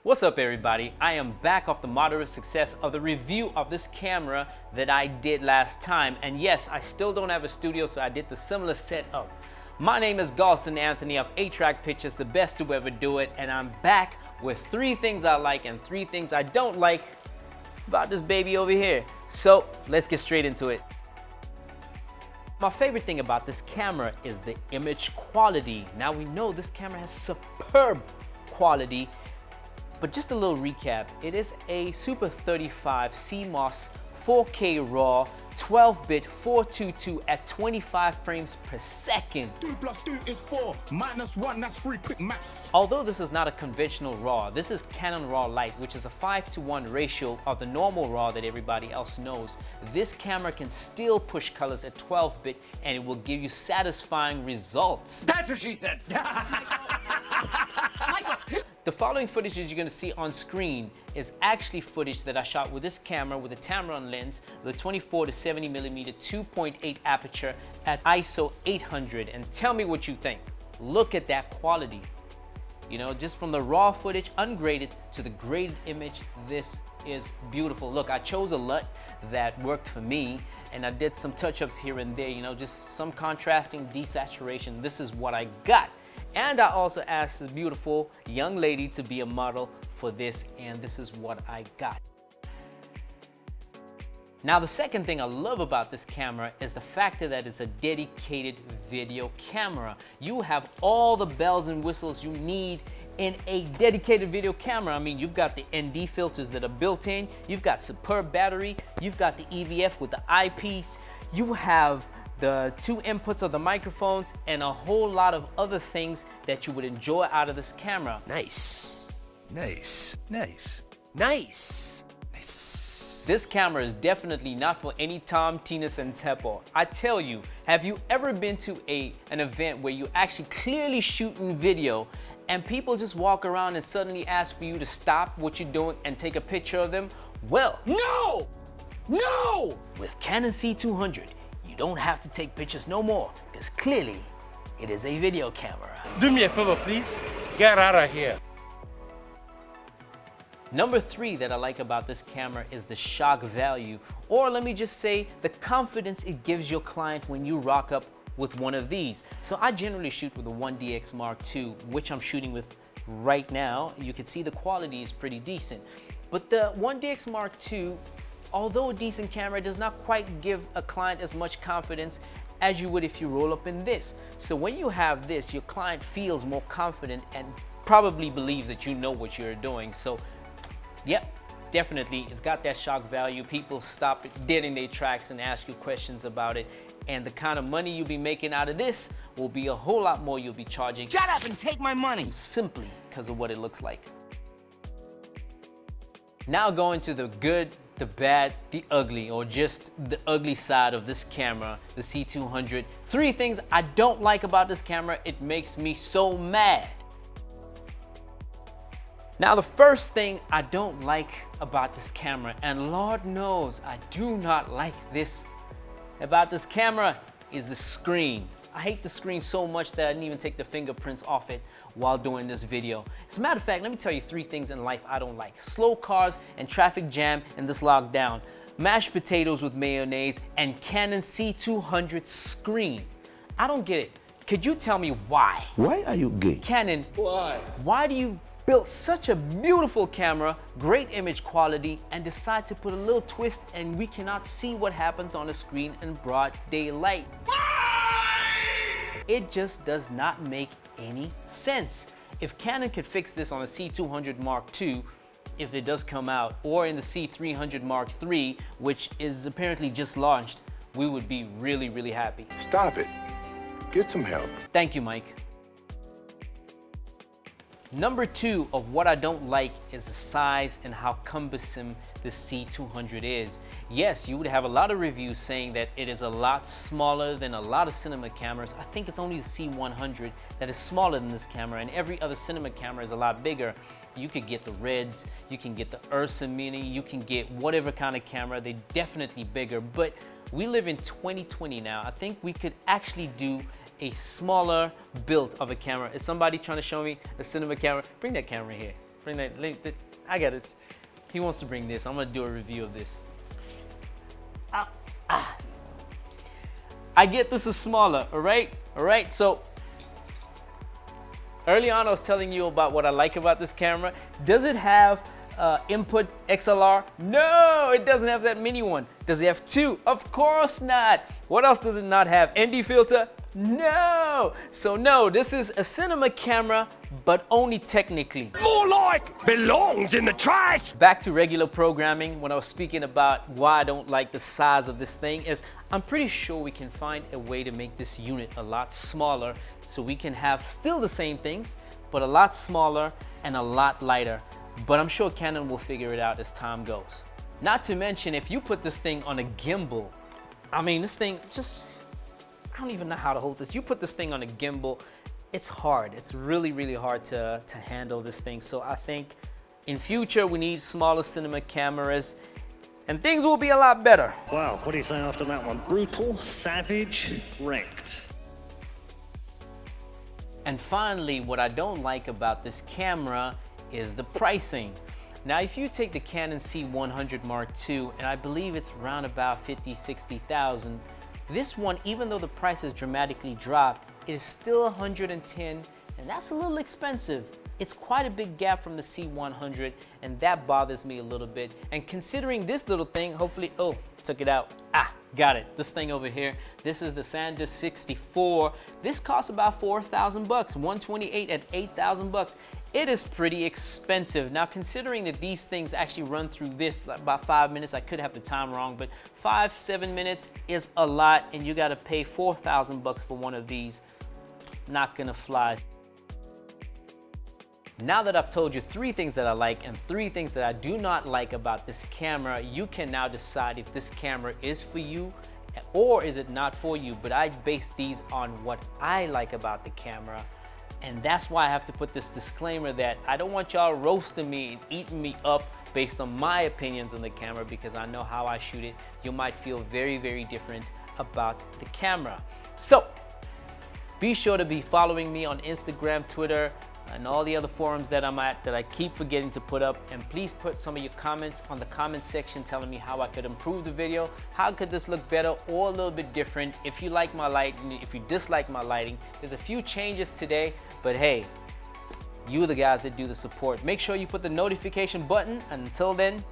What's up everybody? I am back off the moderate success of the review of this camera that I did last time. And yes, I still don't have a studio, so I did the similar setup. My name is Galston Anthony of A-Track Pictures, the best to ever do it. And I'm back with 3 things I like and 3 things I don't like about this baby over here. So let's get straight into it. My favorite thing about this camera is the image quality. Now we know this camera has superb quality. But just a little recap, it is a Super 35 CMOS 4K RAW 12-bit 422 at 25 frames per second. 2 + 2 is 4, -1, that's 3, quick maths. Although this is not a conventional RAW, this is Canon RAW Lite, which is a 5:1 ratio of the normal RAW that everybody else knows. This camera can still push colors at 12-bit and it will give you satisfying results. That's what she said. The following footage that you're going to see on screen is actually footage that I shot with this camera with a Tamron lens, the 24 to 70mm 2.8 aperture at ISO 800, and tell me what you think. Look at that quality. You know, just from the raw footage, ungraded, to the graded image, this is beautiful. Look, I chose a LUT that worked for me, and I did some touch-ups here and there, you know, just some contrasting, desaturation. This is what I got. And I also asked this beautiful young lady to be a model for this, and this is what I got. Now, the second thing I love about this camera is the fact that it's a dedicated video camera. You have all the bells and whistles you need in a dedicated video camera. I mean, you've got the ND filters that are built in, you've got superb battery, you've got the EVF with the eyepiece, you have the 2 inputs of the microphones, and a whole lot of other things that you would enjoy out of this camera. Nice. Nice. Nice. Nice. Nice. This camera is definitely not for any Tom, Tinas, and Teppo. I tell you, have you ever been to an event where you actually clearly shooting video and people just walk around and suddenly ask for you to stop what you're doing and take a picture of them? Well, No! No! with Canon C200, you don't have to take pictures no more, because clearly it is a video camera. Do me a favor, please. Get out of here. Number 3 that I like about this camera is the shock value, or let me just say the confidence it gives your client when you rock up with one of these. So I generally shoot with the 1DX Mark II, which I'm shooting with right now. You can see the quality is pretty decent. But the 1DX Mark II, although a decent camera, does not quite give a client as much confidence as you would if you roll up in this. So when you have this, your client feels more confident and probably believes that you know what you're doing. So yep, definitely, it's got that shock value. People stop dead in their tracks and ask you questions about it. And the kind of money you'll be making out of this will be a whole lot more you'll be charging. Shut up and take my money. Simply because of what it looks like. Now going to the good, the bad, the ugly, or just the ugly side of this camera, the C200. 3 things I don't like about this camera. It makes me so mad. Now, the first thing I don't like about this camera, and Lord knows I do not like this about this camera, is the screen. I hate the screen so much that I didn't even take the fingerprints off it while doing this video. As a matter of fact, let me tell you 3 things in life I don't like: slow cars and traffic jam in this lockdown, mashed potatoes with mayonnaise, and Canon C200 screen. I don't get it. Could you tell me why? Why are you gay? Canon, why do you build such a beautiful camera, great image quality, and decide to put a little twist and we cannot see what happens on the screen in broad daylight? It just does not make any sense. If Canon could fix this on a C200 Mark II, if it does come out, or in the C300 Mark III, which is apparently just launched, we would be really, really happy. Stop it. Get some help. Thank you, Mike. Number 2 of what I don't like is the size and how cumbersome the C200 is. Yes, you would have a lot of reviews saying that it is a lot smaller than a lot of cinema cameras. I think it's only the C100 that is smaller than this camera, and every other cinema camera is a lot bigger. You could get the Reds, you can get the Ursa Mini, you can get whatever kind of camera. They're definitely bigger, but we live in 2020 now. I think we could actually do a smaller build of a camera. Is somebody trying to show me a cinema camera? Bring that camera here. Bring that link. I got it. He wants to bring this. I'm gonna do a review of this. I get this is smaller, all right? All right, so early on I was telling you about what I like about this camera. Does it have input XLR? No, it doesn't have that mini one. Does it have two? Of course not. What else does it not have? ND filter? No. So no, this is a cinema camera, but only technically. More like belongs in the trash. Back to regular programming, when I was speaking about why I don't like the size of this thing is I'm pretty sure we can find a way to make this unit a lot smaller so we can have still the same things, but a lot smaller and a lot lighter. But I'm sure Canon will figure it out as time goes. Not to mention, if you put this thing on a gimbal, I mean, this thing just, I don't even know how to hold this. You put this thing on a gimbal, it's hard. It's really, really hard to handle this thing. So I think in future, we need smaller cinema cameras and things will be a lot better. Wow, what do you say after that one? Brutal, savage, wrecked. And finally, what I don't like about this camera is the pricing. Now, if you take the Canon C100 Mark II, and I believe it's around about 50, 60,000, this one, even though the price has dramatically dropped, it is still 110, and that's a little expensive. It's quite a big gap from the C100, and that bothers me a little bit. And considering this little thing, hopefully, oh, took it out. Got it. This thing over here. This is the SanDisk 64. This costs about 4,000 bucks, 128 at 8,000 bucks. It is pretty expensive. Now, considering that these things actually run through this like about 5 minutes, I could have the time wrong, but 5-7 minutes is a lot, and you gotta pay 4,000 bucks for one of these. Not gonna fly. Now that I've told you 3 things that I like and 3 things that I do not like about this camera, you can now decide if this camera is for you or is it not for you. But I base these on what I like about the camera. And that's why I have to put this disclaimer that I don't want y'all roasting me and eating me up based on my opinions on the camera, because I know how I shoot it. You might feel very, very different about the camera. So be sure to be following me on Instagram, Twitter, and all the other forums that I'm at that I keep forgetting to put up. And please put some of your comments on the comment section telling me how I could improve the video, how could this look better or a little bit different. If you like my lighting, if you dislike my lighting, there's a few changes today, but hey, you the guys that do the support. Make sure you put the notification button, and until then,